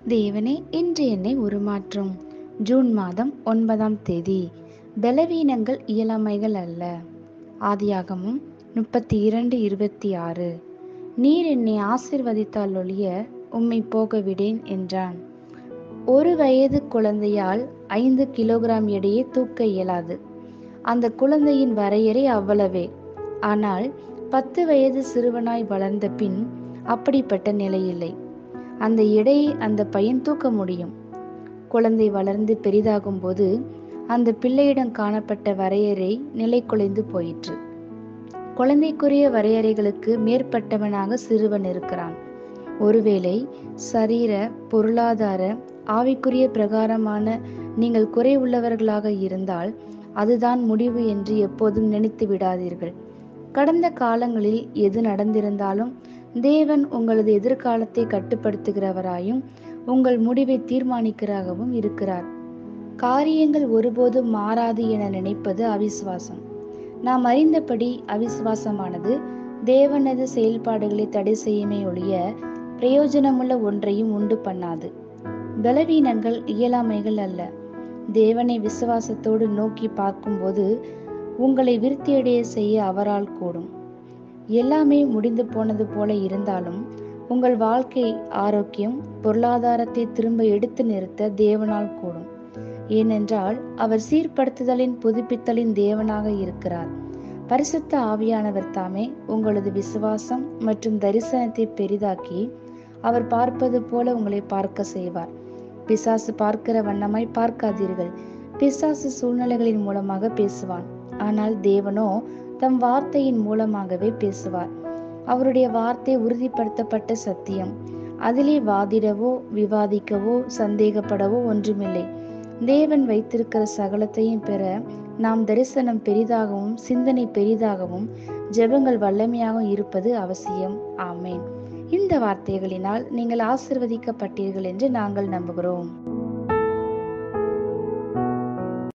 தேவனே, இன்று என்னை உருமாற்றும். ஜூன் மாதம் 9ஆம் தேதி. பலவீனங்கள் இயலாமைகள் அல்ல. ஆதியாகமம் 32:26. நீர் என்னை ஆசீர்வதித்தால் ஒழிய உம்மை போக விடேன் என்றான். 1 வயது குழந்தையால் 5 கிலோகிராம் எடையை தூக்க இயலாது. அந்த குழந்தையின் வரையறை அவ்வளவே. ஆனால் 10 வயது சிறுவனாய் வளர்ந்த பின் அப்படிப்பட்ட நிலையில்லை. அந்த எடையை அந்த பையன் தூக்க முடியும். குழந்தை வளர்ந்து பெரிதாகும் போது அந்த பிள்ளையிடம் காணப்பட்ட வரையறை நிலை குலைந்து போயிற்று. குழந்தைக்குரிய வரையறைகளுக்கு மேற்பட்டவனாக சிறுவன் இருக்கிறான். ஒருவேளை சரீர, பொருளாதார, ஆவிக்குரிய பிரகாரமான நீங்கள் குறை உள்ளவர்களாக இருந்தால் அதுதான் முடிவு என்று எப்போதும் நினைத்து விடாதீர்கள். கடந்த காலங்களில் எது நடந்திருந்தாலும் தேவன் உங்களது எதிர்காலத்தை கட்டுப்படுத்துகிறவராயும் உங்கள் முடிவை தீர்மானிக்கிறவராகவும் இருக்கிறார். காரியங்கள் ஒருபோதும் மாறாது என நினைப்பது அவிசுவாசம். நாம் அறிந்தபடி அவிசுவாசமானது தேவனது செயல்பாடுகளை தடை செய்யுமே ஒழிய பிரயோஜனமுள்ள ஒன்றையும் உண்டு பண்ணாது. பலவீனங்கள் இயலாமைகள் அல்ல. தேவனை விசுவாசத்தோடு நோக்கி பார்க்கும்போது உங்களை விருத்தியடைய செய்ய அவரால் கூடும். எல்லாமே முடிந்து போனது போல இருந்தாலும் உங்கள் வாழ்க்கை ஆரோக்கியம், பொருளாதாரத்தை திரும்ப எடுத்து நிறுத்த தேவனால் கூடும். ஏனென்றால் அவர் சீர்படுத்துதலின், புதுப்பித்தலின் தேவனாக இருக்கிறார். பரிசுத்த ஆவியானவர் தாமே உங்களது விசுவாசம் மற்றும் தரிசனத்தை பெரிதாக்கி அவர் பார்ப்பது போல உங்களை பார்க்க செய்வார். பிசாசு பார்க்கிற வண்ணமாய் பார்க்காதீர்கள். பிசாசு சூழ்நிலைகளின் மூலமாக பேசுவான். ஆனால் தேவனோ தம் வார்த்தையின் மூலமாகவே பேசுவார். அவருடைய வார்த்தை உறுதிப்படுத்தப்பட்ட சத்தியம். அதிலே வாதிடவோ விவாதிக்கவோ சந்தேகப்படவோ ஒன்றுமில்லை. தேவன் வைத்திருக்கிற சகலத்தையும் பெற நாம் தரிசனம் பெரிதாகவும் சிந்தனை பெரிதாகவும் ஜெபங்கள் வல்லமையாகவும் இருப்பது அவசியம். ஆமேன். இந்த வார்த்தைகளினால் நீங்கள் ஆசீர்வதிக்கப்பட்டீர்கள் என்று நாங்கள் நம்புகிறோம்.